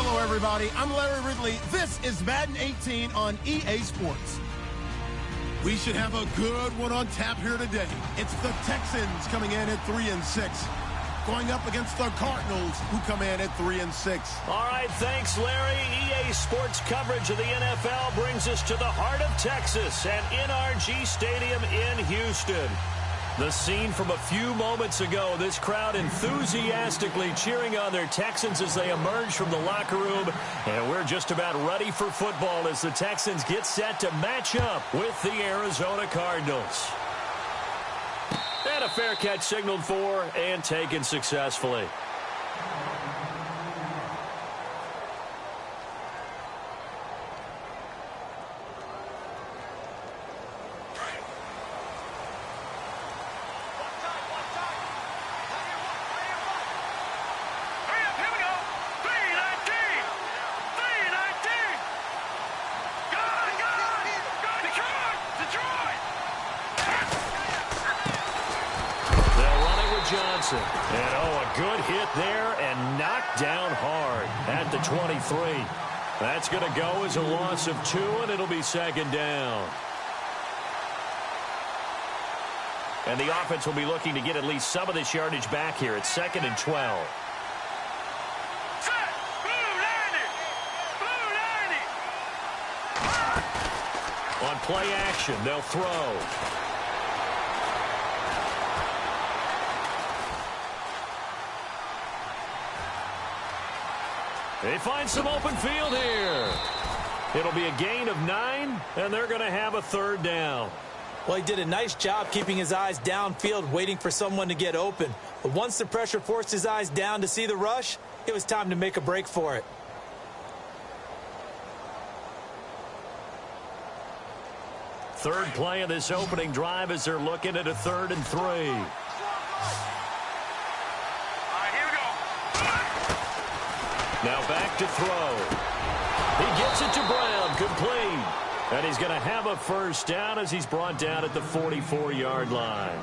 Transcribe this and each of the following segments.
Hello, everybody. I'm Larry Ridley. This is Madden 18 on EA Sports. We should have a good one on tap here today. It's the Texans coming in at 3-6. Going up against the Cardinals, who come in at 3-6. All right, thanks, Larry. EA Sports coverage of the NFL brings us to the heart of Texas at NRG Stadium in Houston. The scene from a few moments ago, this crowd enthusiastically cheering on their Texans as they emerge from the locker room. And we're just about ready for football as the Texans get set to match up with the Arizona Cardinals. And a fair catch signaled for and taken successfully. Johnson. And, a good hit there and knocked down hard at the 23. That's going to go as a loss of 2, and it'll be second down. And the offense will be looking to get at least some of this yardage back here. It's 2nd and 12. On play action, they'll throw. They find some open field here. It'll be a gain of 9, and they're going to have a third down. Well, he did a nice job keeping his eyes downfield, waiting for someone to get open. But once the pressure forced his eyes down to see the rush, it was time to make a break for it. Third play of this opening drive as they're looking at a 3rd and 3. Now back to throw. He gets it to Brown, complete. And he's going to have a first down as he's brought down at the 44-yard line.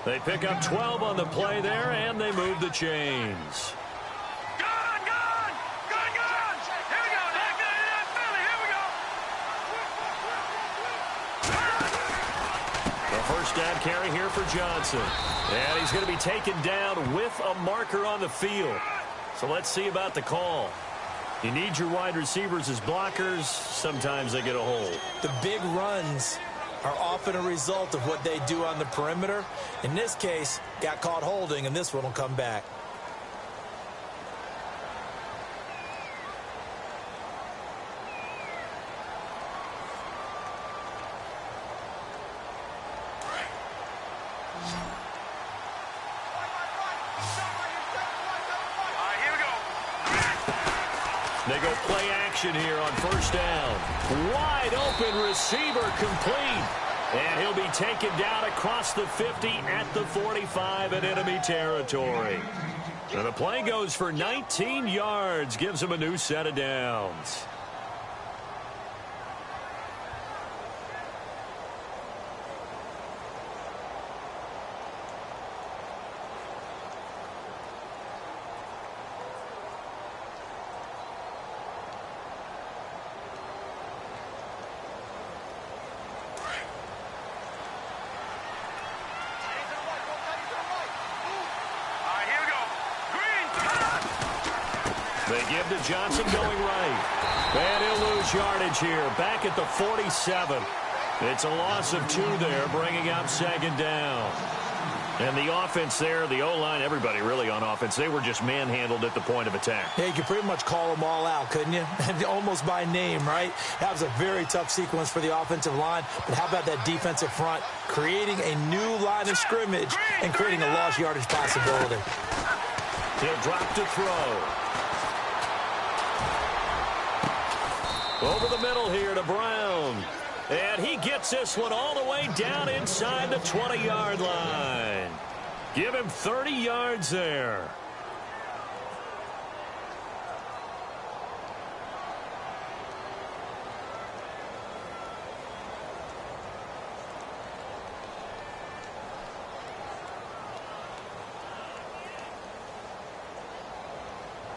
They pick up 12 on the play there, and they move the chains. First down carry here for Johnson. And he's going to be taken down with a marker on the field. So let's see about the call. You need your wide receivers as blockers. Sometimes they get a hold. The big runs are often a result of what they do on the perimeter. In this case, got caught holding, and this one will come back. They go play action here on first down. Wide open receiver complete. And he'll be taken down across the 50 at the 45 in enemy territory. And the play goes for 19 yards. Gives him a new set of downs. They give to Johnson going right. And he'll lose yardage here. Back at the 47. It's a loss of 2 there, bringing up second down. And the offense there, the O-line, everybody really on offense, they were just manhandled at the point of attack. Yeah, you could pretty much call them all out, couldn't you? Almost by name, right? That was a very tough sequence for the offensive line. But how about that defensive front creating a new line of scrimmage and creating a lost yardage possibility? He'll drop to throw. Over the middle here to Brown. And he gets this one all the way down inside the 20-yard line. Give him 30 yards there.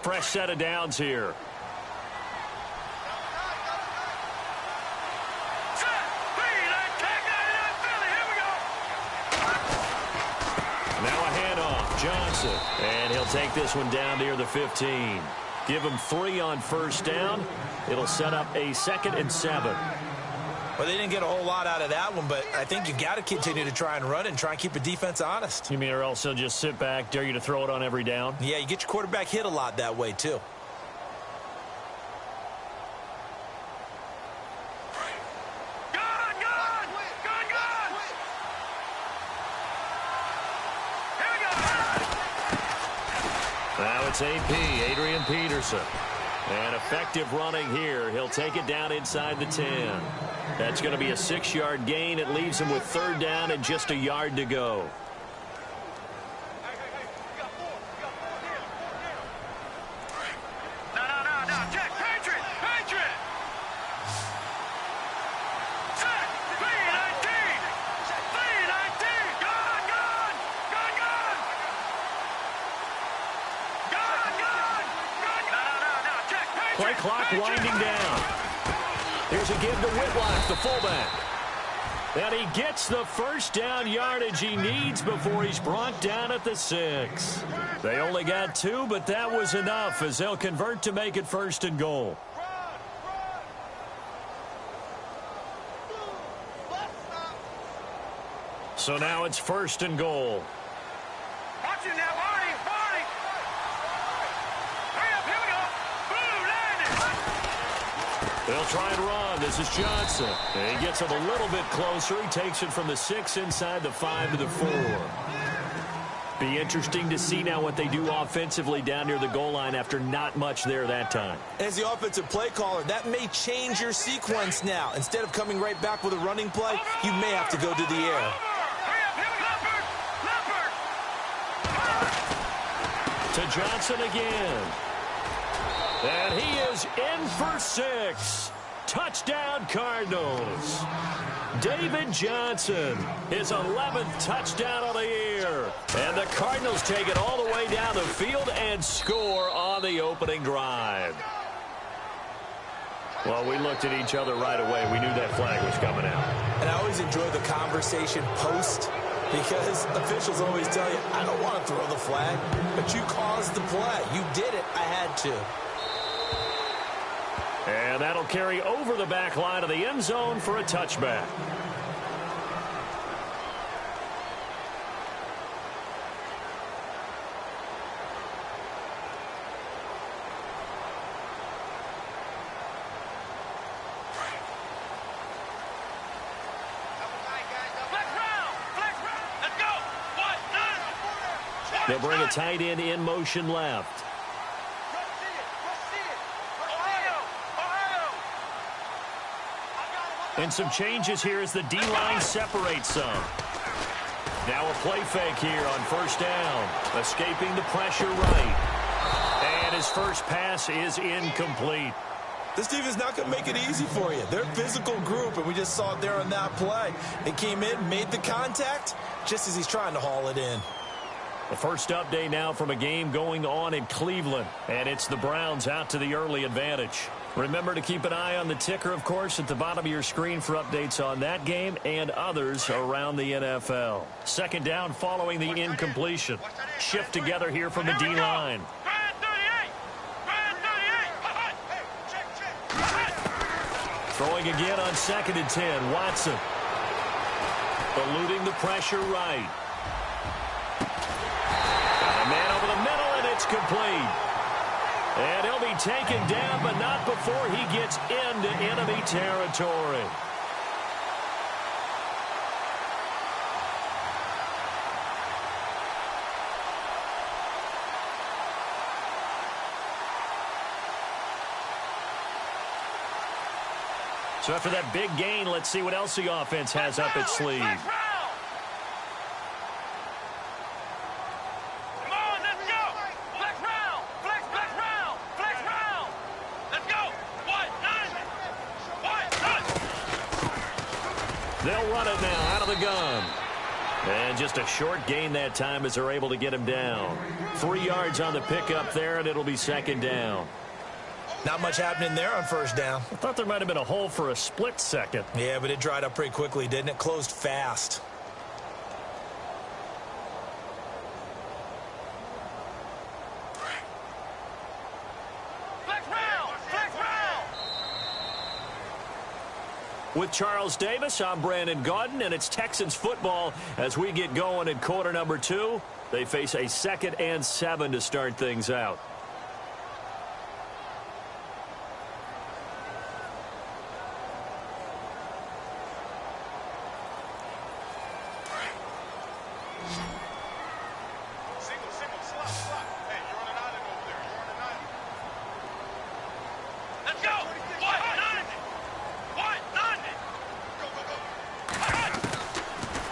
Fresh set of downs here. Now a handoff, Johnson. And he'll take this one down near the 15. Give him 3 on first down. It'll set up a 2nd and 7. Well, they didn't get a whole lot out of that one, but I think you got to continue to try and run it and try and keep the defense honest. You mean or else they'll just sit back, dare you to throw it on every down? Yeah, you get your quarterback hit a lot that way, too. Now it's AP, Adrian Peterson. And effective running here. He'll take it down inside the 10. That's going to be a 6-yard gain. It leaves him with 3rd down and just a yard to go. Play clock winding down. Here's a give to Whitlock, the fullback. And he gets the first down yardage he needs before he's brought down at the 6. They only got 2, but that was enough as they'll convert to make it 1st and goal. So now it's 1st and goal. Watch it now, Barney! Barney! Hurry up, here we go! Boom, landed! They'll try and run. This is Johnson. And he gets him a little bit closer. He takes it from the 6 inside the 5 to the 4. Be interesting to see now what they do offensively down near the goal line after not much there that time. As the offensive play caller, that may change your sequence now. Instead of coming right back with a running play, you may have to go to the air. To Johnson again. And he is in for 6. Touchdown, Cardinals. David Johnson, his 11th touchdown of the year. And the Cardinals take it all the way down the field and score on the opening drive. Well, we looked at each other right away. We knew that flag was coming out. And I always enjoy the conversation post, because officials always tell you, I don't want to throw the flag, but you caused the play. You did it. I had to. And that'll carry over the back line of the end zone for a touchback. They'll bring a tight end in motion left. And some changes here as the D-line separates some. Now a play fake here on first down. Escaping the pressure right. And his first pass is incomplete. This team is not going to make it easy for you. They're a physical group, and we just saw it there on that play. It came in, made the contact, just as he's trying to haul it in. The first update now from a game going on in Cleveland. And it's the Browns out to the early advantage. Remember to keep an eye on the ticker, of course, at the bottom of your screen for updates on that game and others around the NFL. Second down following the incompletion. Shift together here from the D-line. Throwing again on 2nd and 10. Watson. Eluding the pressure right. Got a man over the middle, and it's complete. And he'll be taken down, but not before he gets into enemy territory. So after that big gain, let's see what else the offense has up its sleeve. They'll run it now out of the gun. And just a short gain that time as they're able to get him down. 3 yards on the pickup there, and it'll be second down. Not much happening there on first down. I thought there might have been a hole for a split second. Yeah, but it dried up pretty quickly, didn't it? Closed fast. With Charles Davis, I'm Brandon Gaudin, and it's Texans football as we get going in quarter number 2. They face a 2nd and 7 to start things out.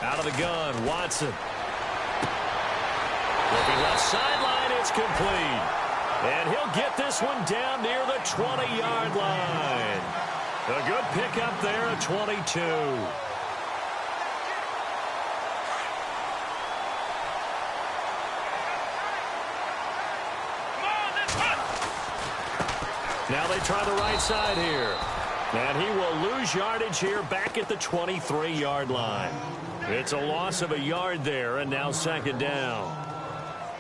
Out of the gun, Watson. Looking left sideline, it's complete. And he'll get this one down near the 20-yard line. A good pickup there at 22. Now they try the right side here. And he will lose yardage here back at the 23-yard line. It's a loss of a yard there, and now second down.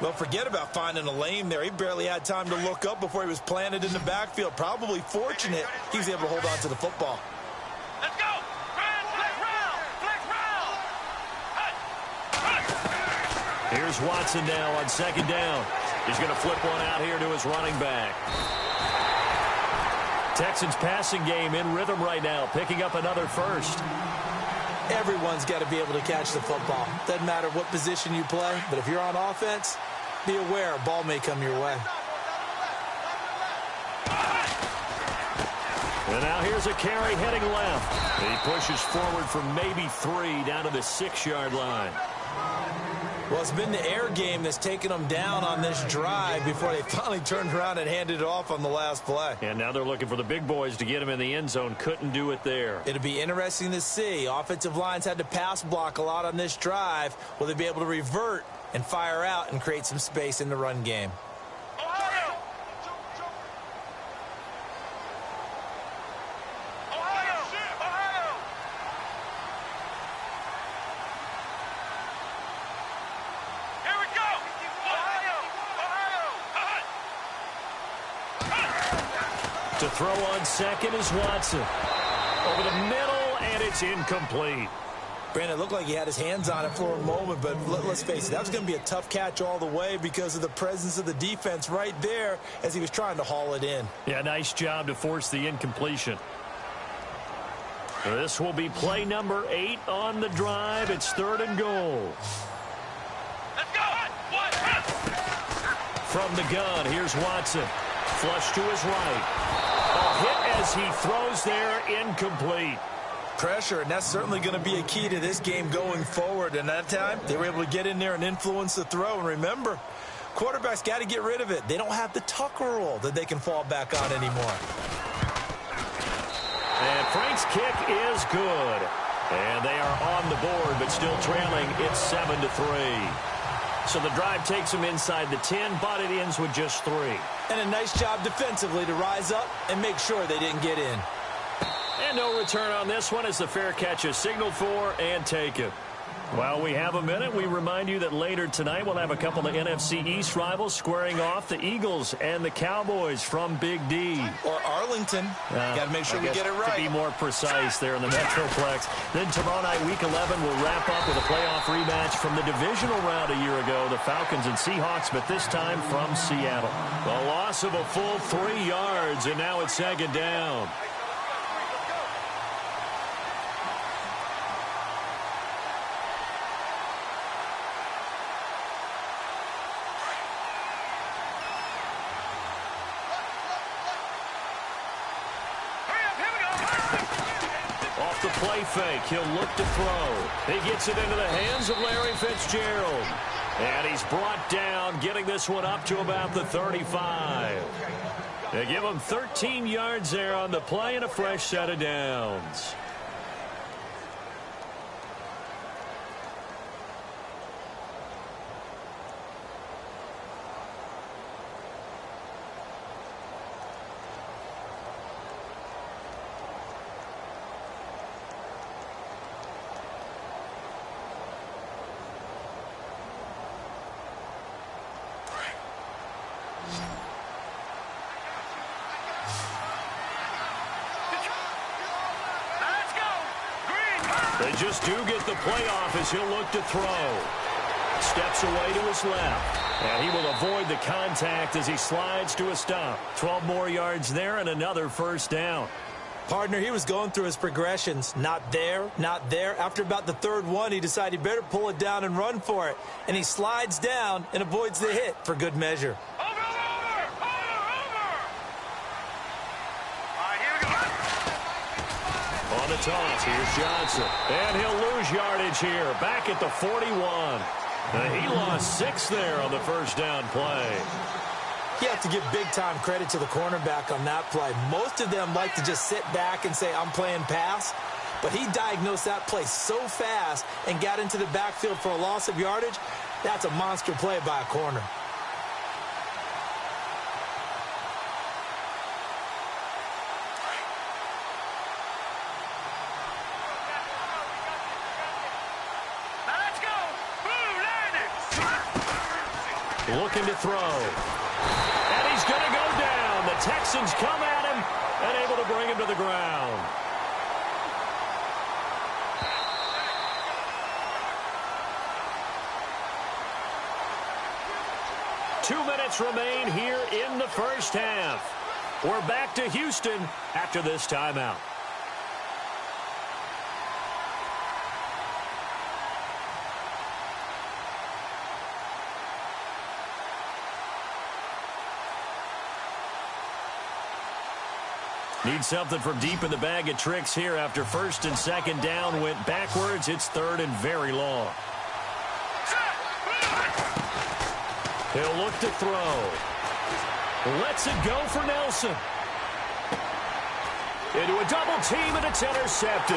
Well, forget about finding a lane there. He barely had time to look up before he was planted in the backfield. Probably fortunate he was able to hold on to the football. Let's go! Here's Watson now on second down. He's going to flip one out here to his running back. Texans passing game in rhythm right now, picking up another first. Everyone's got to be able to catch the football. Doesn't matter what position you play, but if you're on offense, be aware a ball may come your way. And now here's a carry heading left. He pushes forward from maybe 3 down to the 6-yard line. Well, it's been the air game that's taken them down on this drive before they finally turned around and handed it off on the last play. And now they're looking for the big boys to get him in the end zone. Couldn't do it there. It'll be interesting to see. Offensive lines had to pass block a lot on this drive. Will they be able to revert and fire out and create some space in the run game? To throw on second is Watson. Over the middle, and it's incomplete. Brandon, it looked like he had his hands on it for a moment, but let's face it, that was going to be a tough catch all the way because of the presence of the defense right there as he was trying to haul it in. Yeah, nice job to force the incompletion. This will be play number 8 on the drive. It's 3rd and goal. Let's go! From the gun, here's Watson. Flush to his right. A hit as he throws there, incomplete. Pressure, and that's certainly going to be a key to this game going forward. And that time, they were able to get in there and influence the throw. And remember, quarterbacks got to get rid of it. They don't have the Tucker rule that they can fall back on anymore. And Frank's kick is good. And they are on the board, but still trailing. It's 7-3. So the drive takes them inside the 10, but it ends with just 3. And a nice job defensively to rise up and make sure they didn't get in. And no return on this one as the fair catch is signaled for and taken. While we have a minute, we remind you that later tonight we'll have a couple of NFC East rivals squaring off, the Eagles and the Cowboys from Big D. Or Arlington. Got to make sure we get it right. To be more precise there in the Metroplex. Then tomorrow night, Week 11, we'll wrap up with a playoff rematch from the divisional round a year ago, the Falcons and Seahawks, but this time from Seattle. A loss of a full 3 yards, and now it's 2nd down. Off the play fake, he'll look to throw. He gets it into the hands of Larry Fitzgerald. And he's brought down, getting this one up to about the 35. They give him 13 yards there on the play and a fresh set of downs. They just do get the play off as he'll look to throw. Steps away to his left. And he will avoid the contact as he slides to a stop. 12 more yards there and another first down. Partner, he was going through his progressions. Not there, not there. After about the third one, he decided he better pull it down and run for it. And he slides down and avoids the hit for good measure. Over! All right, here we go. On the toss, here's Johnson. And he'll lose yardage here. Back at the 41. He lost 6 there on the first down play. You have to give big-time credit to the cornerback on that play. Most of them like to just sit back and say, I'm playing pass. But he diagnosed that play so fast and got into the backfield for a loss of yardage. That's a monster play by a corner. Now let's go. Boom, landed. Looking to throw. And he's going to go down. The Texans come at him and able to bring him to the ground. Two minutes remain here in the first half. We're back to Houston after this timeout. Need something from deep in the bag of tricks here after first and second down went backwards. It's third and very long. He'll look to throw. Lets it go for Nelson. Into a double team, and it's intercepted.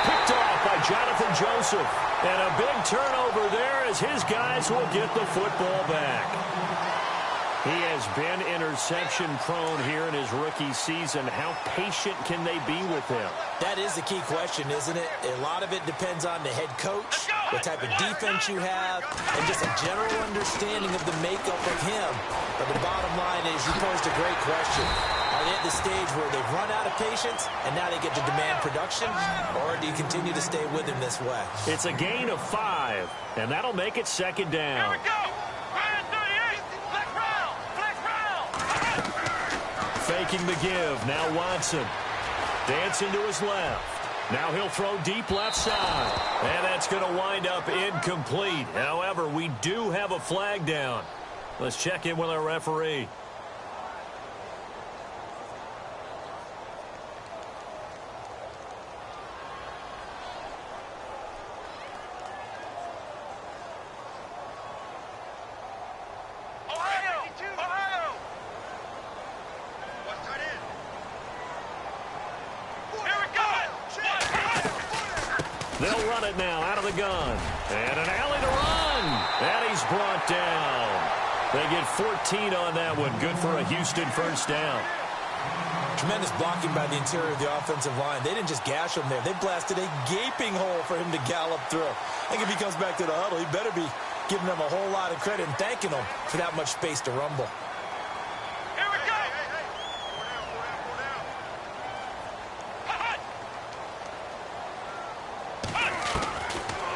Picked off by Jonathan Joseph. And a big turnover there as his guys will get the football back. He has been interception-prone here in his rookie season. How patient can they be with him? That is the key question, isn't it? A lot of it depends on the head coach, what type of defense you have, and just a general understanding of the makeup of him. But the bottom line is you posed a great question. Are they at the stage where they've run out of patience and now they get to demand production, or do you continue to stay with him this way? It's a gain of 5, and that'll make it second down. Here we go. Right at 38. Flex round. Flex round. Faking the give. Now Watson. Dancing to his left. Now he'll throw deep left side. And that's going to wind up incomplete. However, we do have a flag down. Let's check in with our referee. They'll run it now out of the gun. And an alley to run. And he's brought down. They get 14 on that one. Good for a Houston first down. Tremendous blocking by the interior of the offensive line. They didn't just gash him there. They blasted a gaping hole for him to gallop through. I think if he comes back to the huddle, he better be giving them a whole lot of credit and thanking them for that much space to rumble. Here we go.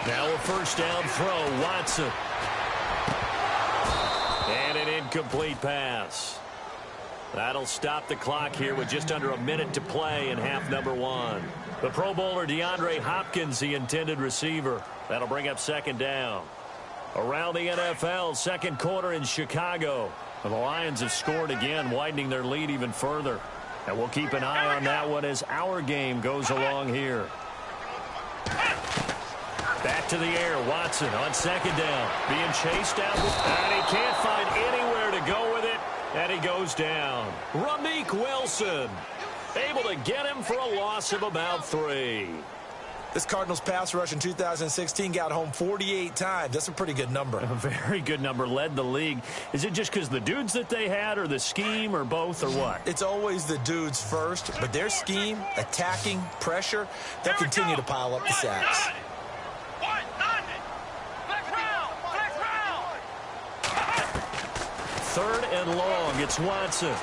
Now a first down throw. Watson. And an incomplete pass. That'll stop the clock here with just under a minute to play in half number 1. The Pro Bowler DeAndre Hopkins, the intended receiver. That'll bring up second down. Around the NFL, second quarter in Chicago. The Lions have scored again, widening their lead even further. And we'll keep an eye on that one as our game goes along here. Back to the air, Watson on second down. Being chased out, and he can't find anywhere to go with it, and he goes down. Ramik Wilson able to get him for a loss of about 3. This Cardinals pass rush in 2016 got home 48 times. That's a pretty good number. A very good number, led the league. Is it just because the dudes that they had, or the scheme, or both, or what? It's always the dudes first, but their scheme, attacking, pressure, they'll continue to pile up the sacks. Third and long. It's Watson.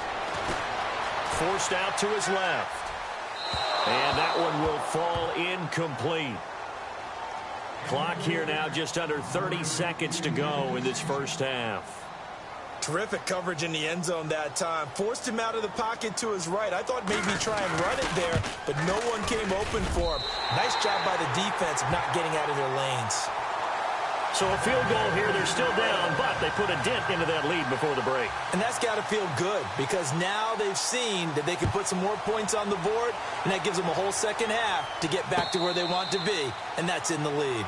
Forced out to his left. And that one will fall incomplete. Clock here now just under 30 seconds to go in this first half. Terrific coverage in the end zone that time. Forced him out of the pocket to his right. I thought maybe try and run it there, but no one came open for him. Nice job by the defense of not getting out of their lanes. So a field goal here. They're still down, but they put a dent into that lead before the break. And that's got to feel good because now they've seen that they can put some more points on the board, and that gives them a whole second half to get back to where they want to be, and that's in the lead.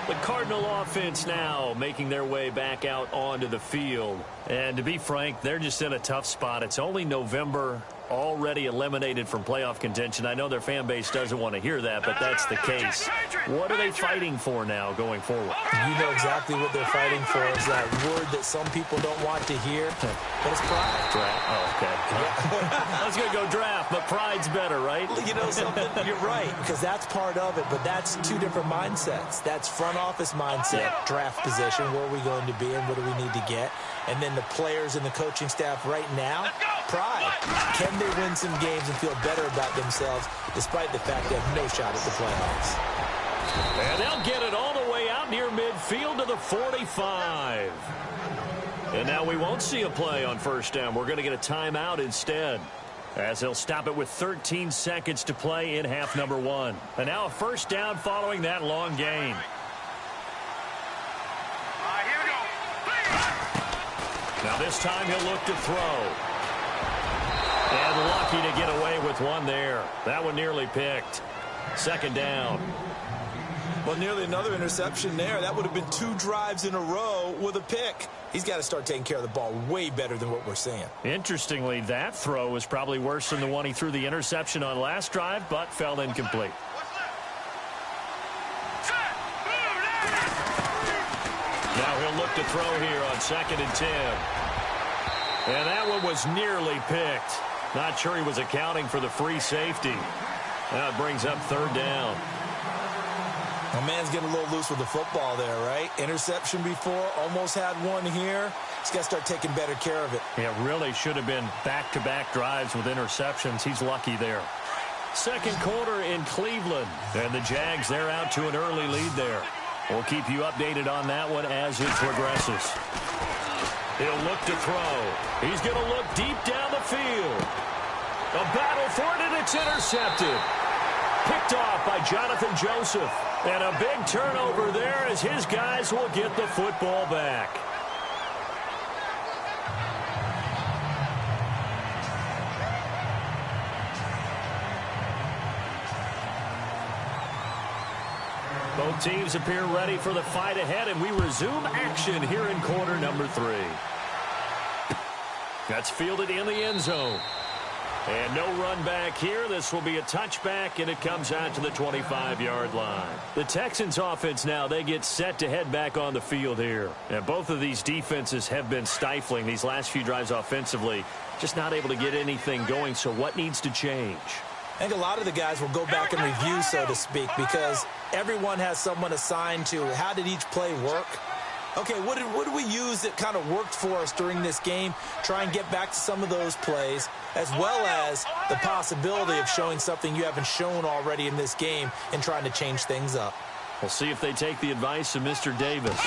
The Cardinal offense now making their way back out onto the field. And to be frank, they're just in a tough spot. It's only November, already eliminated from playoff contention. I know their fan base doesn't want to hear that, but that's the case. What are they fighting for now going forward? You know exactly what they're fighting for. Is that word that some people don't want to hear, but it's pride. Draft. Oh, okay. Yeah. I was going to go draft, but pride's better, right? You know something? You're right, because that's part of it, but that's two different mindsets. That's front office mindset, draft position, where are we going to be and what do we need to get? And then the players and the coaching staff right now, pride. Can they win some games and feel better about themselves despite the fact they have no shot at the playoffs? And they'll get it all the way out near midfield to the 45. And now we won't see a play on first down. We're going to get a timeout instead, as they'll stop it with 13 seconds to play in half number one. And now a first down following that long gain. Now this time he'll look to throw. And lucky to get away with one there. That one nearly picked. Second down. Well, nearly another interception there. That would have been 2 drives in a row with a pick. He's got to start taking care of the ball way better than what we're seeing. Interestingly, that throw was probably worse than the one he threw the interception on last drive, but fell incomplete. Now he'll look to throw here on 2nd and 10. And that one was nearly picked. Not sure he was accounting for the free safety. Now it brings up 3rd down. A man's getting a little loose with the football there, right? Interception before, almost had one here. He's got to start taking better care of it. Yeah, really should have been back-to-back drives with interceptions. He's lucky there. Second quarter in Cleveland. And the Jags, they're out to an early lead there. We'll keep you updated on that one as it progresses. He'll look to throw. He's going to look deep down the field. A battle for it, and it's intercepted. Picked off by Jonathan Joseph. And a big turnover there as his guys will get the football back. Both teams appear ready for the fight ahead, and we resume action here in quarter number 3. That's fielded in the end zone. And no run back here. This will be a touchback, and it comes out to the 25-yard line. The Texans offense now, they get set to head back on the field here. And both of these defenses have been stifling these last few drives offensively. Just not able to get anything going, so what needs to change? I think a lot of the guys will go back and review, so to speak, because everyone has someone assigned to how did each play work. Okay, what did we use that kind of worked for us during this game? Try and get back to some of those plays, as well as the possibility of showing something you haven't shown already in this game and trying to change things up. We'll see if they take the advice of Mr. Davis.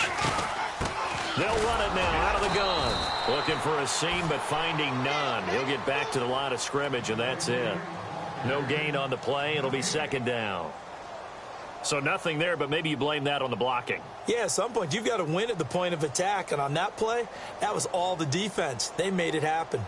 They'll run it now out of the gun. Looking for a seam, but finding none. He'll get back to the line of scrimmage, and that's it. No gain on the play. It'll be 2nd down. So nothing there, but maybe you blame that on the blocking. Yeah, at some point, you've got to win at the point of attack. And on that play, that was all the defense. They made it happen.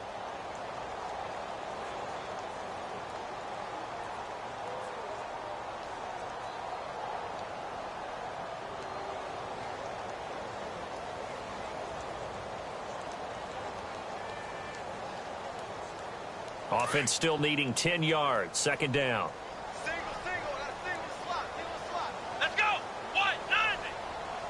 Offense still needing 10 yards. 2nd down. Let's go. 190.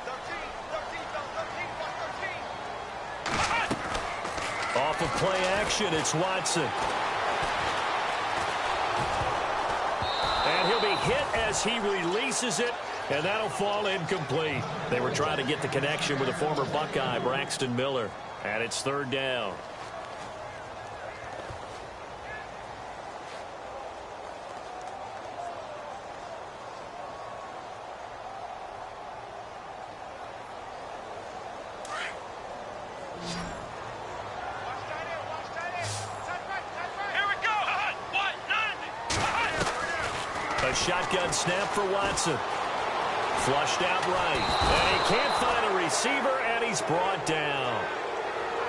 13. Off of play action, it's Watson. And he'll be hit as he releases it, and that'll fall incomplete. They were trying to get the connection with a former Buckeye, Braxton Miller. And it's 3rd down. shotgun snap for Watson. Flushed out right. And he can't find a receiver, and he's brought down.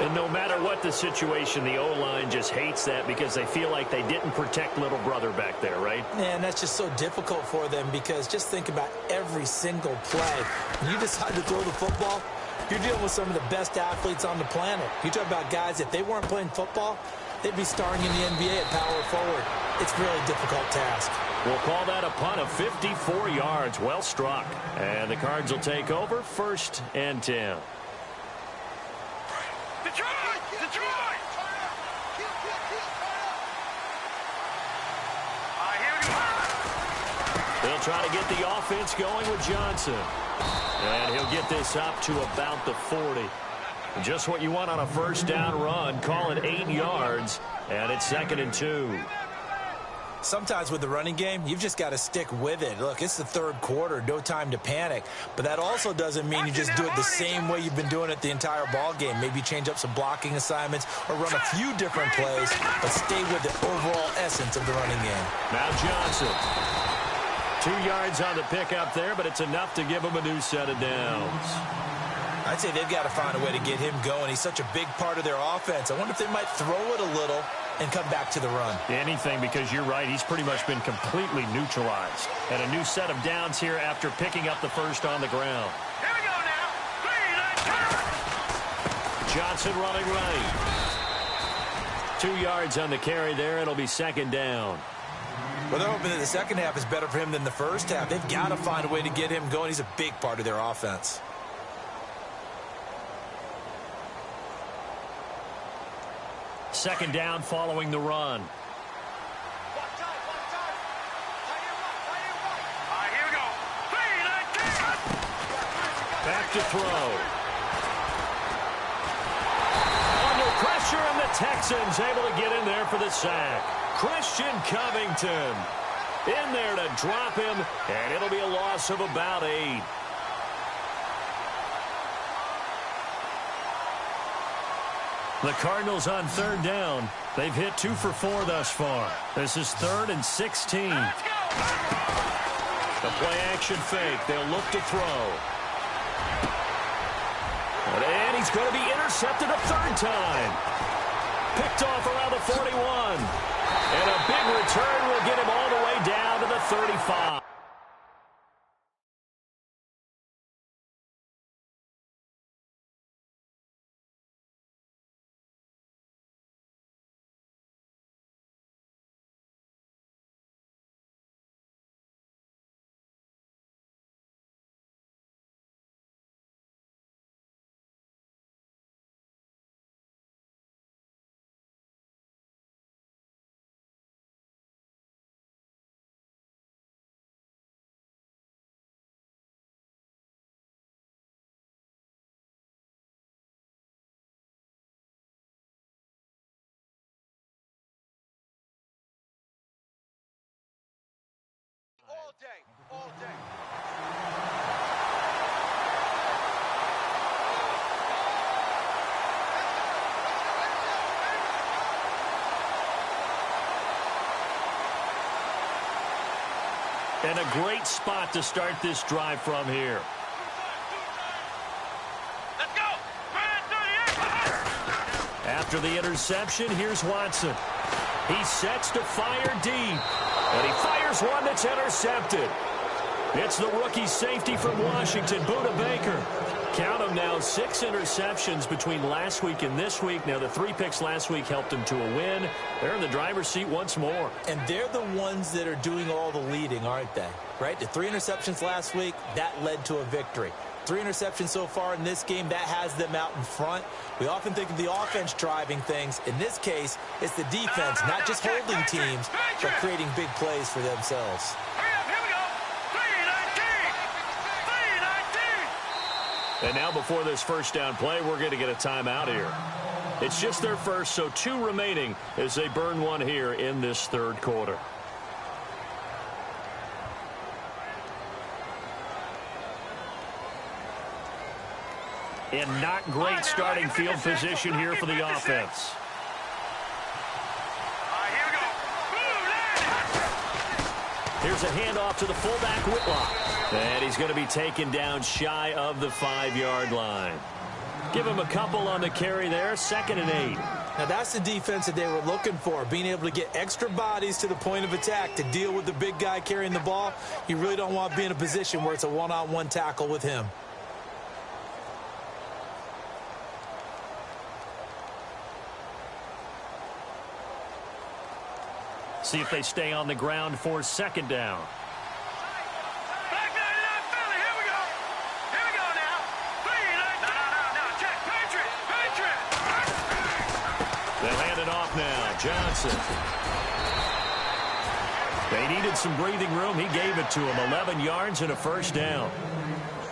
And no matter what the situation, the O-line just hates that because they feel like they didn't protect little brother back there, right? And that's just so difficult for them because just think about every single play. When you decide to throw the football, you're dealing with some of the best athletes on the planet. You talk about guys, if they weren't playing football, they'd be starring in the NBA at power forward. It's a really difficult task. We'll call that a punt of 54 yards. Well struck. And the Cards will take over 1st and 10. Detroit! Detroit! Here we go. They'll try to get the offense going with Johnson. And he'll get this up to about the 40. Just what you want on a first down run. Call it 8 yards. And it's 2nd and 2. Sometimes with the running game, you've just got to stick with it. Look, it's the 3rd quarter, no time to panic. But that also doesn't mean you just do it the same way you've been doing it the entire ball game. Maybe change up some blocking assignments or run a few different plays, but stay with the overall essence of the running game. Now Johnson. 2 yards on the pickup there, but it's enough to give him a new set of downs. I'd say they've got to find a way to get him going. He's such a big part of their offense. I wonder if they might throw it a little and come back to the run. Anything, because you're right. He's pretty much been completely neutralized. And a new set of downs here after picking up the first on the ground. Here we go now. Johnson running right. 2 yards on the carry there. It'll be 2nd down. Well, they're hoping that the second half is better for him than the first half. They've got to find a way to get him going. He's a big part of their offense. Second down following the run. Here we go. Back to throw. Under pressure, and the Texans able to get in there for the sack. Christian Covington in there to drop him, and it'll be a loss of about 8. The Cardinals on 3rd down. They've hit 2 for 4 thus far. This is 3rd and 16. The play action fake. They'll look to throw. And he's going to be intercepted a 3rd time. Picked off around the 41. And a big return will get him all the way down to the 35. All day, all day. And a great spot to start this drive from here. Let's go. After the interception, here's Watson. He sets to fire deep. And he fires one that's intercepted. It's the rookie safety from Washington, Budda Baker. Count them now, 6 interceptions between last week and this week. Now, the 3 picks last week helped him to a win. They're in the driver's seat once more. And they're the ones that are doing all the leading, aren't they? Right? The 3 interceptions last week, that led to a victory. 3 interceptions so far in this game, that has them out in front. We often think of the offense driving things. In this case, it's the defense, not just holding teams, but creating big plays for themselves. Here we go. 3-19. And now before this first down play, we're going to get a timeout here. It's just their first, so 2 remaining as they burn one here in this 3rd quarter. In not great starting field position here for the offense. Here we go. Here's throws a handoff to the fullback, Whitlock. And he's going to be taken down shy of the 5-yard line. Give him a couple on the carry there, 2nd and 8. Now, that's the defense that they were looking for, being able to get extra bodies to the point of attack to deal with the big guy carrying the ball. You really don't want to be in a position where it's a one-on-one tackle with him. See if they stay on the ground for 2nd down. Back down to that Philly. Here we go. Here we go now. No. Check. Patriot. They'll hand it off now. Johnson. They needed some breathing room. He gave it to him. 11 yards and a 1st down.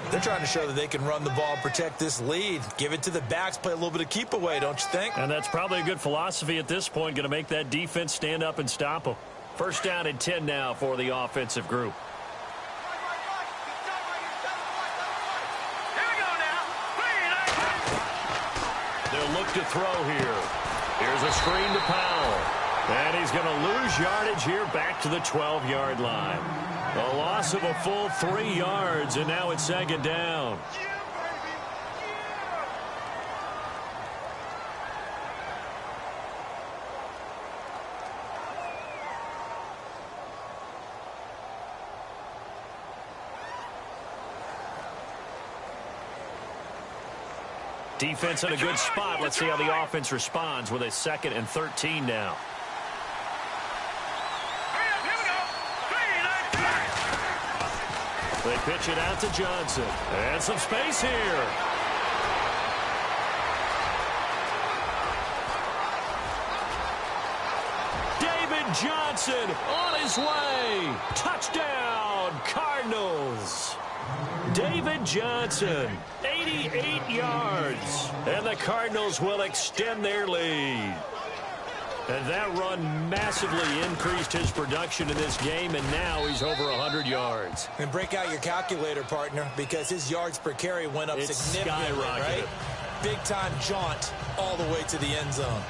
They're trying to show that they can run the ball and protect this lead. Give it to the backs, play a little bit of keep away, don't you think? And that's probably a good philosophy at this point. Going to make that defense stand up and stop them. 1st down and 10 now for the offensive group. Here we go now. They'll look to throw here. Here's a screen to Powell. And he's going to lose yardage here back to the 12-yard line. A loss of a full 3 yards, and now it's 2nd down. Defense in a good spot. Let's see how the offense responds with a 2nd and 13 now. They pitch it out to Johnson. And some space here. David Johnson on his way. Touchdown, Cardinals. David Johnson, 88 yards. And the Cardinals will extend their lead. And that run massively increased his production in this game, and now he's over 100 yards. And break out your calculator, partner, because his yards per carry went up significantly, right? Big-time jaunt all the way to the end zone.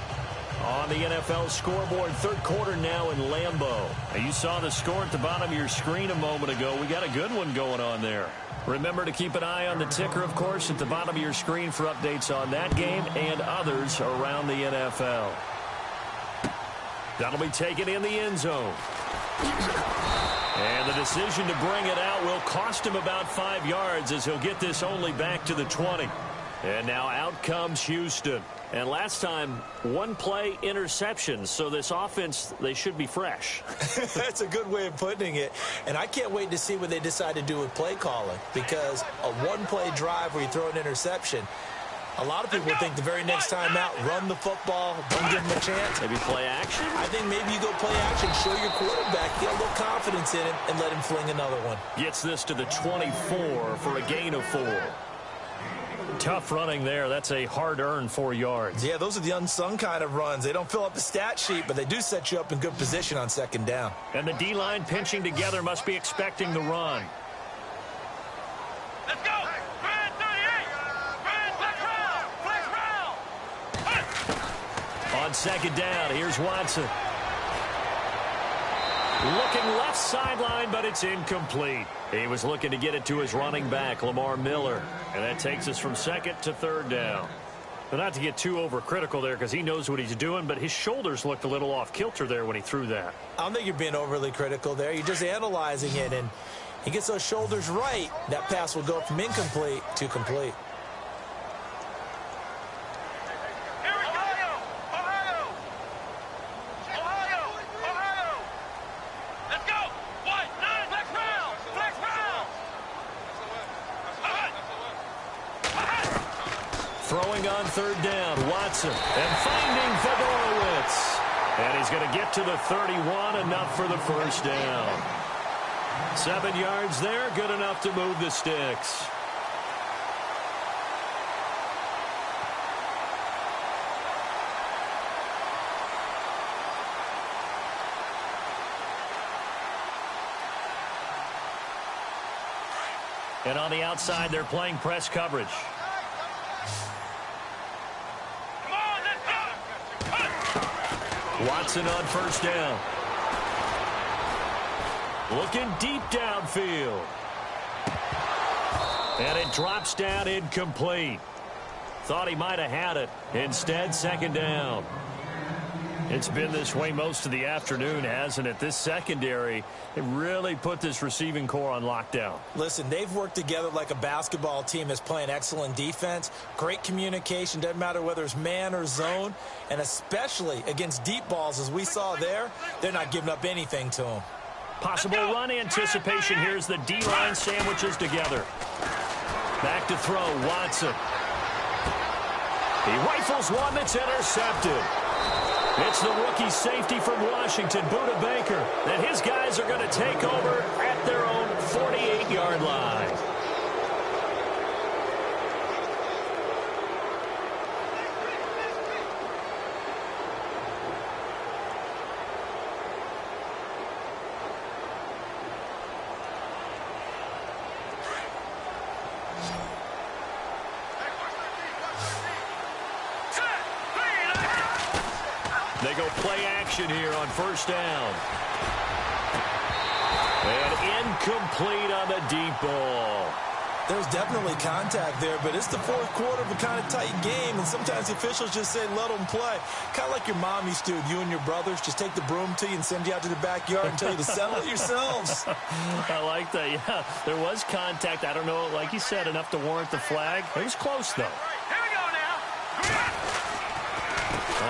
On the NFL scoreboard, 3rd quarter now in Lambeau. Now, you saw the score at the bottom of your screen a moment ago. We got a good one going on there. Remember to keep an eye on the ticker, of course, at the bottom of your screen for updates on that game and others around the NFL. That'll be taken in the end zone. And the decision to bring it out will cost him about 5 yards as he'll get this only back to the 20. And now out comes Houston. And last time, 1-play interceptions. So this offense, they should be fresh. That's a good way of putting it. And I can't wait to see what they decide to do with play calling. Because a 1-play drive where you throw an interception, a lot of people think the very next time out, run the football, don't give him a chance. Maybe play action? I think maybe you go play action, show your quarterback, get a little confidence in him, and let him fling another one. Gets this to the 24 for a gain of 4. Tough running there. That's a hard-earned 4 yards. Yeah, those are the unsung kind of runs. They don't fill up the stat sheet, but they do set you up in good position on 2nd down. And the D-line pinching together must be expecting the run. Let's go. Brand 38. Brand flex round. On 2nd down, here's Watson. Looking left sideline, but it's incomplete. He was looking to get it to his running back, Lamar Miller. And that takes us from 2nd to 3rd down. But not to get too overcritical there because he knows what he's doing, but his shoulders looked a little off kilter there when he threw that. I don't think you're being overly critical there. You're just analyzing it, and he gets those shoulders right. That pass will go from incomplete to complete. Throwing on 3rd down, Watson, and finding Fedorowicz. And he's going to get to the 31, enough for the 1st down. 7 yards there, good enough to move the sticks. And on the outside, they're playing press coverage. Watson on 1st down. Looking deep downfield. And it drops down incomplete. Thought he might have had it. Instead, second down. It's been this way most of the afternoon, hasn't it? This secondary, it really put this receiving core on lockdown. Listen, they've worked together like a basketball team that's playing excellent defense. Great communication, doesn't matter whether it's man or zone. And especially against deep balls, as we saw there, they're not giving up anything to them. Possible run anticipation. Here's the D-line sandwiches together. Back to throw, Watson. He rifles one that's intercepted. It's the rookie safety from Washington, Budda Baker, and his guys are going to take over at their own 48-yard line. They go play action here on first down. And incomplete on the deep ball. There's definitely contact there, but it's the fourth quarter of a kind of tight game, and sometimes the officials just say, let them play. Kind of like your mom used to do with you and your brothers. Just take the broom to you and send you out to the backyard and tell you to settle it yourselves. I like that, yeah. There was contact. I don't know, like you said, enough to warrant the flag. It was close, though. Here we go now.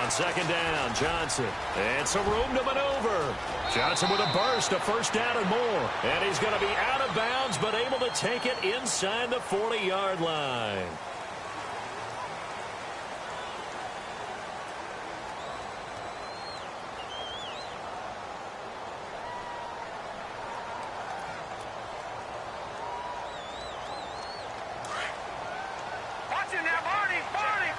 On second down, Johnson. And some room to maneuver. Johnson with a burst, a first down and more. And he's going to be out of bounds, but able to take it inside the 40-yard line. Watch it now, Barney. Barney.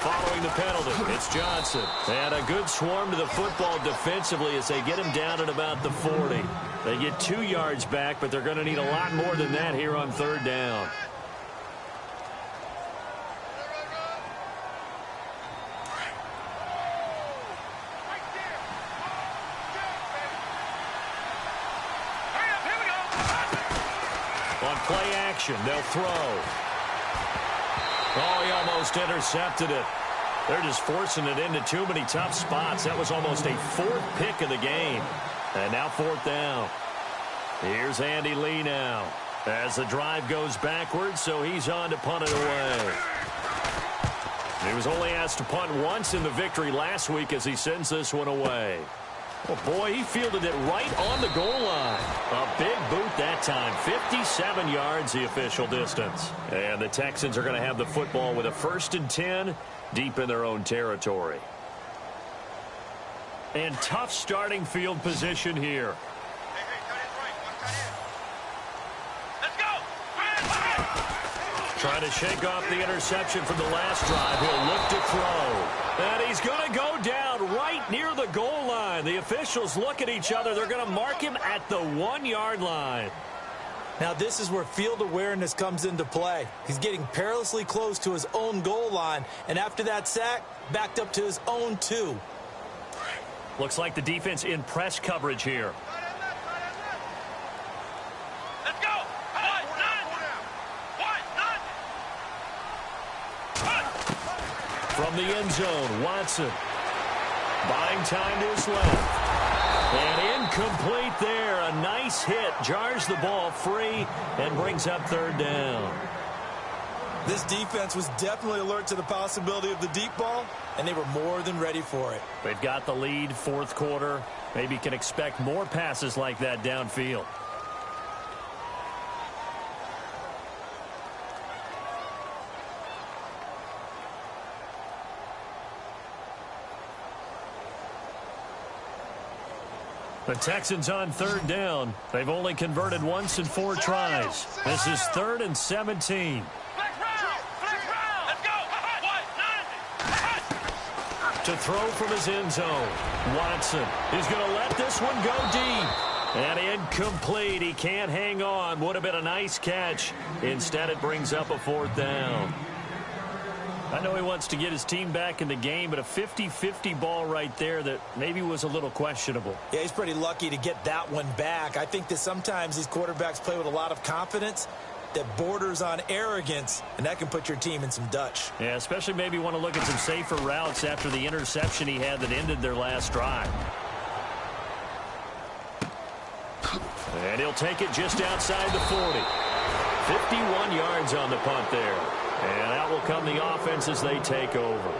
Following the penalty, it's Johnson. And a good swarm to the football defensively as they get him down at about the 40. They get 2 yards back, but they're going to need a lot more than that here on third down. Here we go. On play action, they'll throw. Oh, he almost intercepted it. They're just forcing it into too many tough spots. That was almost a fourth pick of the game. And now fourth down. Here's Andy Lee now as the drive goes backwards, so he's on to punt it away. He was only asked to punt once in the victory last week as he sends this one away. Oh, boy, he fielded it right on the goal line. A big boot that time. 57 yards, the official distance. And the Texans are going to have the football with a 1st and 10 deep in their own territory. And tough starting field position here. Let's go. Trying to shake off the interception from the last drive. He'll look to throw. And he's going to go down right near the goal line. The officials look at each other. They're going to mark him at the 1-yard line. Now, this is where field awareness comes into play. He's getting perilously close to his own goal line, and after that sack, backed up to his own 2. Looks like the defense in press coverage here. Let's go. From the end zone, Watson. Buying time to his left. And incomplete there. A nice hit. Jars the ball free and brings up third down. This defense was definitely alert to the possibility of the deep ball, and they were more than ready for it. They've got the lead, fourth quarter. Maybe can expect more passes like that downfield. The Texans on third down. They've only converted once in 4 tries. This is 3rd and 17. Let's go. To throw from his end zone. Watson is going to let this one go deep. And incomplete. He can't hang on. Would have been a nice catch. Instead, it brings up a 4th down. I know he wants to get his team back in the game, but a 50-50 ball right there that maybe was a little questionable. Yeah, he's pretty lucky to get that one back. I think that sometimes these quarterbacks play with a lot of confidence that borders on arrogance, and that can put your team in some Dutch. Yeah, especially maybe want to look at some safer routes after the interception he had that ended their last drive. And he'll take it just outside the 40. 51 yards on the punt there. And out will come the offense as they take over.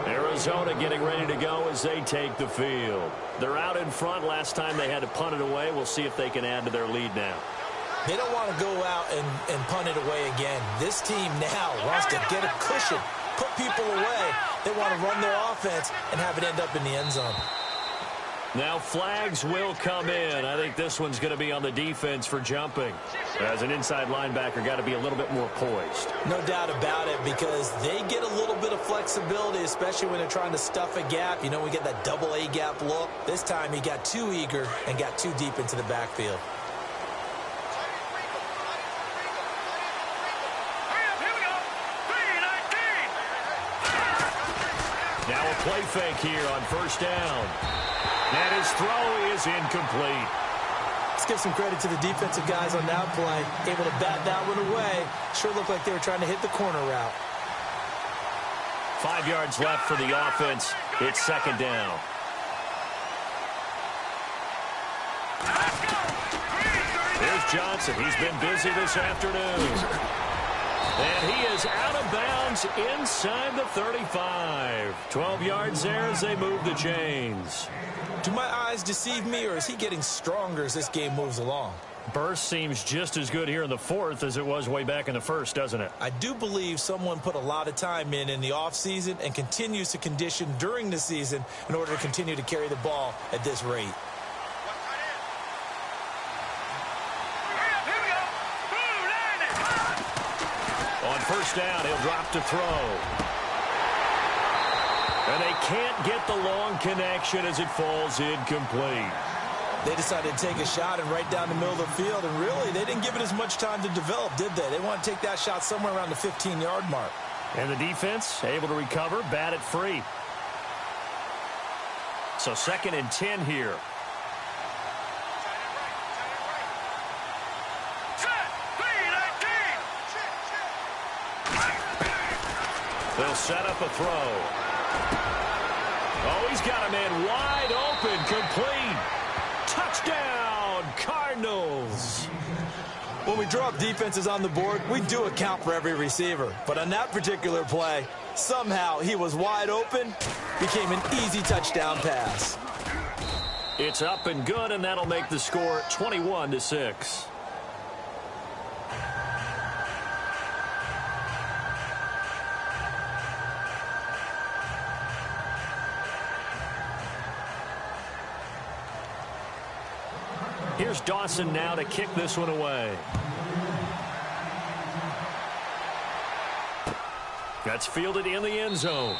Arizona getting ready to go as they take the field. They're out in front. Last time they had to punt it away. We'll see if they can add to their lead now. They don't want to go out and punt it away again. This team now wants to get a cushion, put people away. They want to run their offense and have it end up in the end zone. Now flags will come in. I think this one's going to be on the defense for jumping. As an inside linebacker, got to be a little bit more poised. No doubt about it, because they get a little bit of flexibility, especially when they're trying to stuff a gap. You know, we get that double A gap look. This time he got too eager and got too deep into the backfield. Now a play fake here on first down. And his throw is incomplete. Let's give some credit to the defensive guys on that play. Able to bat that one away. Sure looked like they were trying to hit the corner route. 5 yards left for the offense. It's second down. Here's Johnson. He's been busy this afternoon. And he is out of bounds inside the 35. 12 yards there as they move the chains. Do my eyes deceive me, or is he getting stronger as this game moves along? Burst seems just as good here in the fourth as it was way back in the first, doesn't it? I do believe someone put a lot of time in the offseason and continues to condition during the season in order to continue to carry the ball at this rate. On first down, he'll drop to throw. And they can't get the long connection as it falls incomplete. They decided to take a shot and right down the middle of the field, and really, they didn't give it as much time to develop, did they? They want to take that shot somewhere around the 15-yard mark. And the defense able to recover, bat it free. So second and 10 here. They'll set up a throw. Oh, he's got a man wide open, complete. Touchdown, Cardinals. When we drop defenses on the board, we do account for every receiver. But on that particular play, somehow he was wide open, became an easy touchdown pass. It's up and good, and that'll make the score 21-6. Here's Dawson now to kick this one away. That's fielded in the end zone.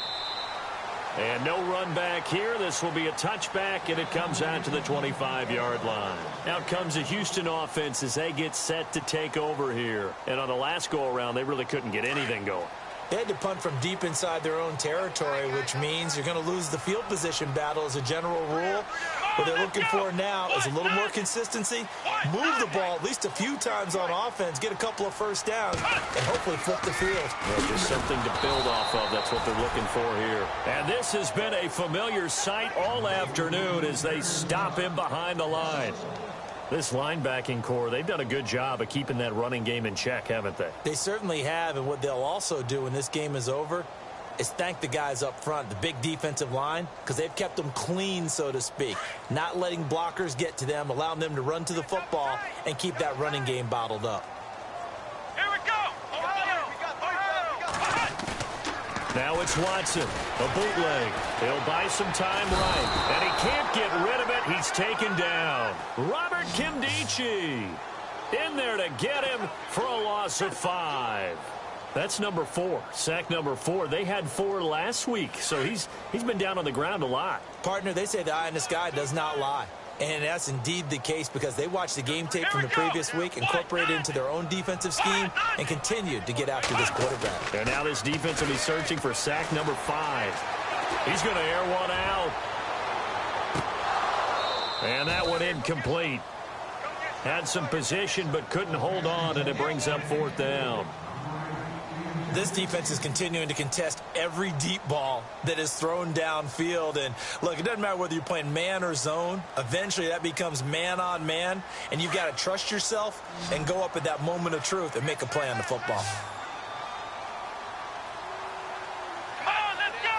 And no run back here. This will be a touchback, and it comes out to the 25-yard line. Out comes the Houston offense as they get set to take over here. And on the last go-around, they really couldn't get anything going. They had to punt from deep inside their own territory, which means you're going to lose the field position battle as a general rule. What they're looking for now is a little more consistency, move the ball at least a few times on offense, get a couple of first downs, and hopefully flip the field. Well, just something to build off of. That's what they're looking for here. And this has been a familiar sight all afternoon as they stop him behind the line. This linebacking core, they've done a good job of keeping that running game in check, haven't they? They certainly have, and what they'll also do when this game is over is thank the guys up front, the big defensive line, because they've kept them clean, so to speak. Not letting blockers get to them, allowing them to run to the football and keep that running game bottled up. Here we go! Now it's Watson, a bootleg. He'll buy some time right, and he can't get rid of it. He's taken down. Robert Nkemdiche in there to get him for a loss of 5. That's number 4, sack number 4. They had 4 last week, so he's been down on the ground a lot. Partner, they say the eye in the sky does not lie. And that's indeed the case because they watched the game tape from the previous week, incorporated it into their own defensive scheme, and continued to get after this quarterback. And now this defense will be searching for sack number 5. He's going to air one out. And that one incomplete. Had some position but couldn't hold on, and it brings up 4th down. This defense is continuing to contest every deep ball that is thrown downfield. And, look, it doesn't matter whether you're playing man or zone. Eventually, that becomes man-on-man, and you've got to trust yourself and go up at that moment of truth and make a play on the football. Come on, let's go!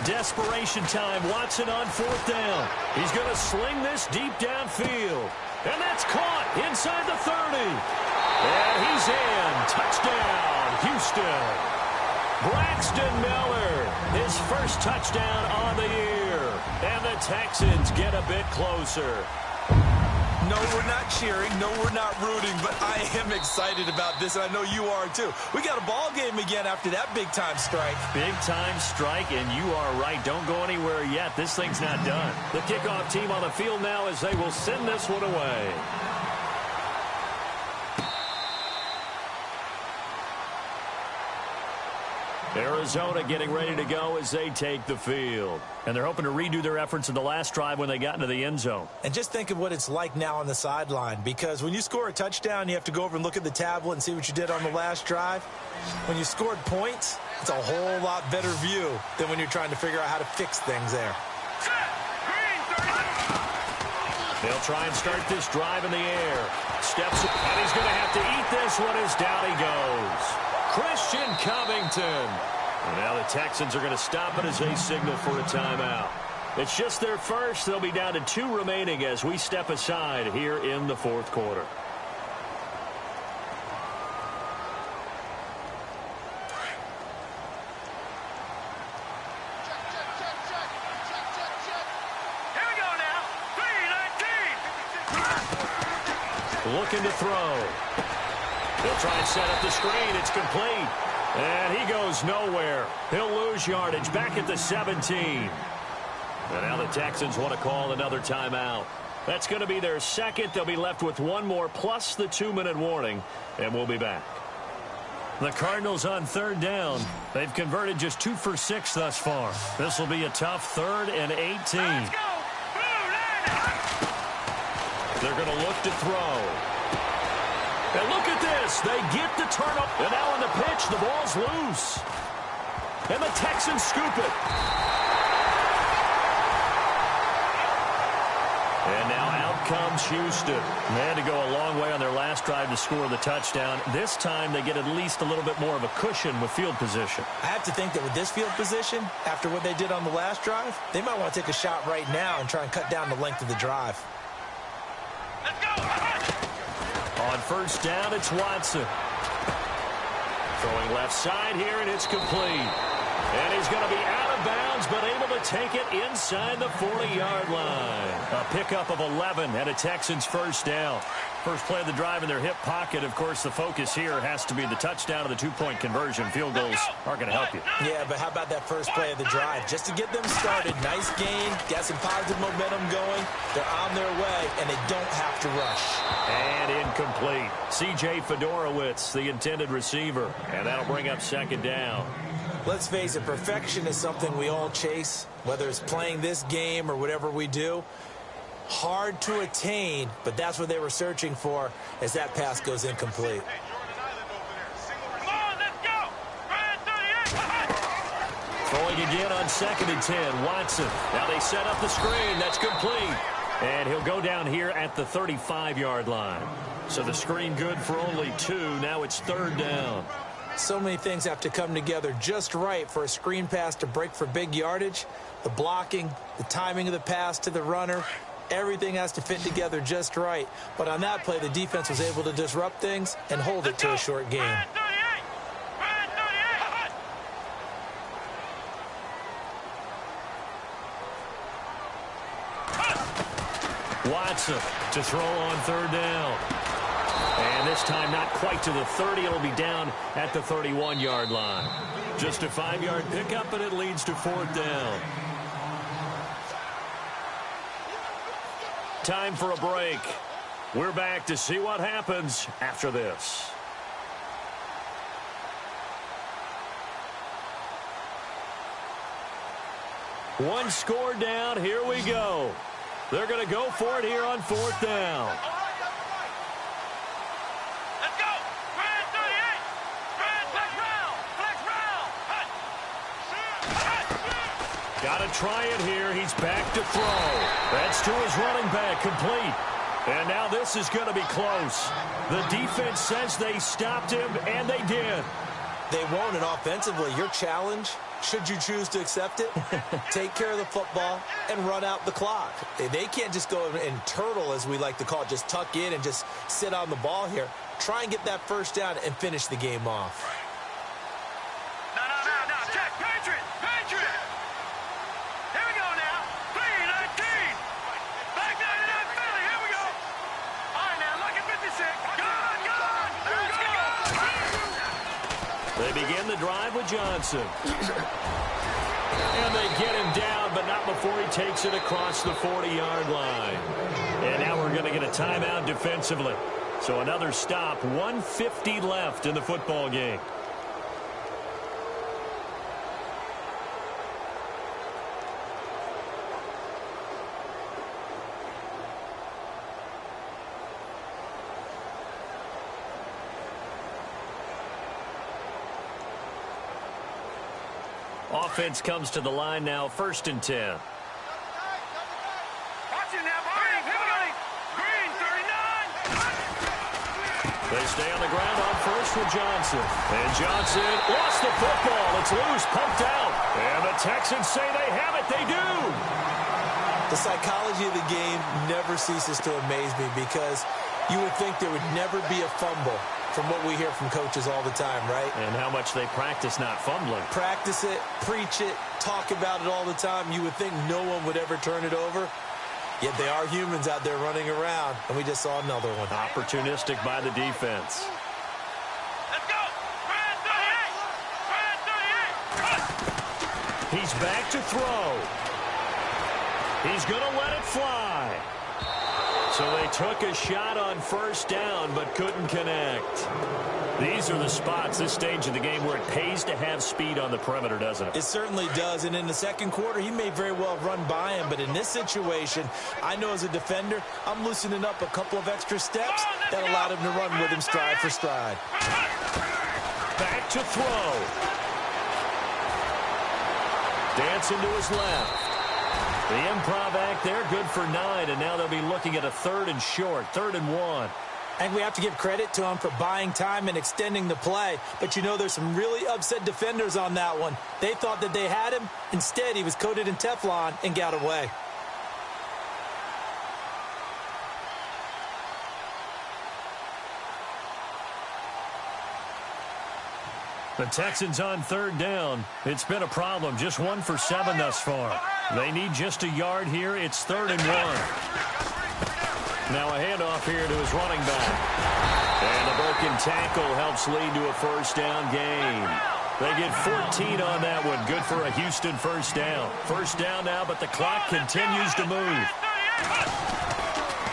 Desperation time. Watson on 4th down. He's going to sling this deep downfield. And that's caught inside the 30. And he's in. Touchdown, Houston. Braxton Miller, his first touchdown on the year. And the Texans get a bit closer. No, we're not cheering. No, we're not rooting. But I am excited about this, and I know you are too. We got a ball game again after that big-time strike. Big-time strike, and you are right. Don't go anywhere yet. This thing's not done. The kickoff team on the field now as they will send this one away. Arizona getting ready to go as they take the field. And they're hoping to redo their efforts in the last drive when they got into the end zone. And just think of what it's like now on the sideline, because when you score a touchdown, you have to go over and look at the tablet and see what you did on the last drive. When you scored points, it's a whole lot better view than when you're trying to figure out how to fix things there. They'll try and start this drive in the air. Steps, and he's going to have to eat this one as down he goes. Christian Covington. And now the Texans are going to stop it as they signal for a timeout. It's just their first. They'll be down to 2 remaining as we step aside here in the 4th quarter. Looking to throw. He'll try and set up the screen. It's complete. And he goes nowhere. He'll lose yardage back at the 17. And now the Texans want to call another timeout. That's going to be their second. They'll be left with one more plus the 2-minute warning. And we'll be back. The Cardinals on 3rd down. They've converted just 2 for 6 thus far. This will be a tough 3rd and 18. Let's go! They're going to look to throw. And look at this. They get the turnover. And now on the pitch, the ball's loose. And the Texans scoop it. And now out comes Houston. They had to go a long way on their last drive to score the touchdown. This time they get at least a little bit more of a cushion with field position. I have to think that with this field position, after what they did on the last drive, they might want to take a shot right now and try and cut down the length of the drive. Let's go! On 1st down, it's Watson. Throwing left side here, and it's complete. And he's going to be out of bounds, but able to take it inside the 40-yard line. A pickup of 11 and a Texans 1st down. First play of the drive in their hip pocket. Of course, the focus here has to be the touchdown of the 2-point conversion. Field goals aren't going to help you. Yeah, but how about that first play of the drive? Just to get them started, nice gain, got some positive momentum going. They're on their way, and they don't have to rush. And incomplete. C.J. Fedorowicz, the intended receiver. And that'll bring up 2nd down. Let's face it, perfection is something we all chase, whether it's playing this game or whatever we do. Hard to attain, but that's what they were searching for as that pass goes incomplete. Come on, let's go! Throwing again on 2nd and 10, Watson. Now they set up the screen. That's complete. And he'll go down here at the 35-yard line. So the screen good for only 2. Now it's 3rd down. So many things have to come together just right for a screen pass to break for big yardage. The blocking, the timing of the pass to the runner, everything has to fit together just right. But on that play, the defense was able to disrupt things and hold it to a short game. Watson to throw on 3rd down. And this time not quite to the 30. It'll be down at the 31-yard line. Just a 5-yard pickup, and it leads to 4th down. Time for a break. We're back to see what happens after this. One score down. Here we go. They're going to go for it here on 4th down. Let's go. Grand 38. Grand flex round. Flex round. Got to try it here. He's back to throw. That's to his running back. Complete. And now this is going to be close. The defense says they stopped him, and they did. They won't, and offensively, your challenge, should you choose to accept it, take care of the football and run out the clock. They can't just go and turtle, as we like to call it, just tuck in and just sit on the ball here. Try and get that first down and finish the game off. No. Check. Patriot. Here we go now. 3-19. Back 99 Philly. Here we go. All right, now, look at 56. Gone. Let's go. They begin the drive with Johnson. And they get him down, but not before he takes it across the 40-yard line. And now we're going to get a timeout defensively. So another stop, 1:50 left in the football game. Offense comes to the line now, 1st and 10. Watch it now, Green. Here we go. Green, 39. They stay on the ground on first with Johnson. And Johnson lost the football. It's loose, pumped out. And the Texans say they have it. They do. The psychology of the game never ceases to amaze me, because you would think there would never be a fumble from what we hear from coaches all the time, right? And how much they practice not fumbling. Practice it, preach it, talk about it all the time. You would think no one would ever turn it over. Yet they are humans out there running around, and we just saw another one. Opportunistic by the defense. Let's go. Grand 38. He's back to throw. He's going to let it fly. So they took a shot on 1st down, but couldn't connect. These are the spots, this stage of the game, where it pays to have speed on the perimeter, doesn't it? It certainly does, and in the second quarter, he may very well run by him, but in this situation, I know as a defender, I'm loosening up a couple of extra steps that allowed him to run with him stride for stride. Back to throw. Dancing to his left. The improv act there, good for 9, and now they'll be looking at a 3rd and short, 3rd and 1. And we have to give credit to him for buying time and extending the play. But you know, there's some really upset defenders on that one. They thought that they had him. Instead, he was coated in Teflon and got away. The Texans on 3rd down. It's been a problem. Just 1 for 7 thus far. They need just a yard here. It's 3rd and 1. Now a handoff here to his running back. And a broken tackle helps lead to a 1st down gain. They get 14 on that one. Good for a Houston 1st down. 1st down now, but the clock continues to move.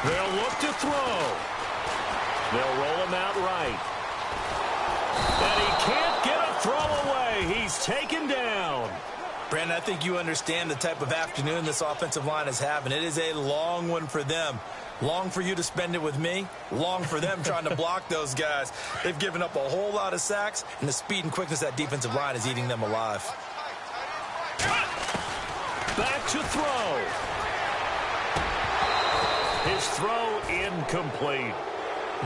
They'll look to throw. They'll roll him out right. And he can't get a throw away. He's taken down. Brandon, I think you understand the type of afternoon this offensive line is having. It is a long one for them. Long for you to spend it with me. Long for them trying to block those guys. They've given up a whole lot of sacks, and the speed and quickness of that defensive line is eating them alive. Back to throw. His throw incomplete.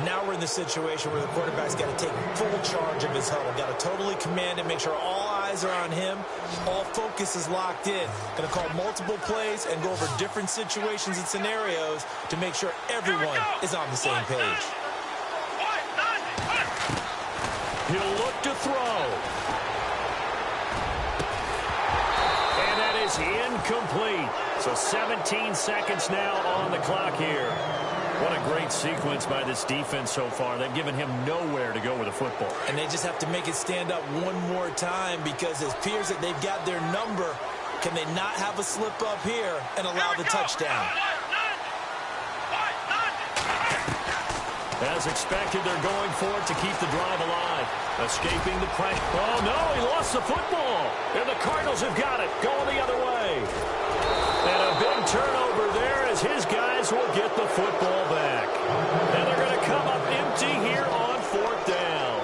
Now we're in the situation where the quarterback's got to take full charge of his huddle. Got to totally command it, make sure all eyes are on him. All focus is locked in. Going to call multiple plays and go over different situations and scenarios to make sure everyone is on the same page. He'll look to throw. And that is incomplete. So 17 seconds now on the clock here. What a great sequence by this defense so far. They've given him nowhere to go with the football. And they just have to make it stand up one more time because it appears that they've got their number. Can they not have a slip up here and allow the touchdown? As expected, they're going for it to keep the drive alive. Escaping the pressure. Oh, no, he lost the football. And the Cardinals have got it. Going the other way. And a big turnover there as his guys will get the football back. And they're going to come up empty here on 4th down.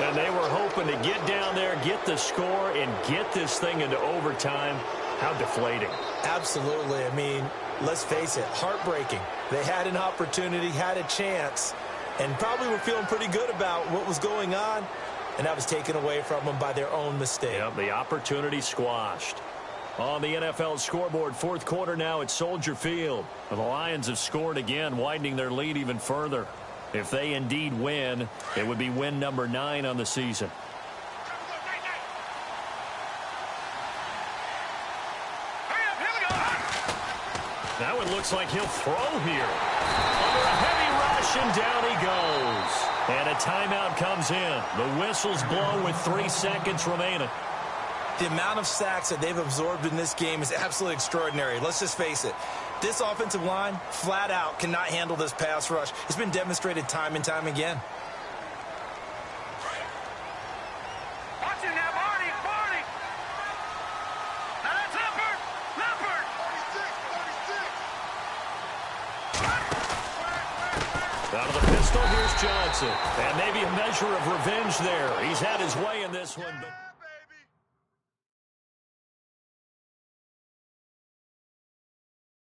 And they were hoping to get down there, get the score, and get this thing into overtime. How deflating. Absolutely. I mean, let's face it, heartbreaking. They had an opportunity, had a chance, and probably were feeling pretty good about what was going on, and that was taken away from them by their own mistake. Yep, the opportunity squashed. On the NFL scoreboard, 4th quarter now at Soldier Field. The Lions have scored again, widening their lead even further. If they indeed win, it would be win number 9 on the season. Now it looks like he'll throw here. Under a heavy rush, and down he goes. And a timeout comes in. The whistle's blown with 3 seconds remaining. The amount of sacks that they've absorbed in this game is absolutely extraordinary. Let's just face it. This offensive line, flat out, cannot handle this pass rush. It's been demonstrated time and time again. Watch it now, Barney, Barney. Now that's Leopard, Leopard. 36. Out of the pistol, here's Johnson. And maybe a measure of revenge there. He's had his way in this one, but...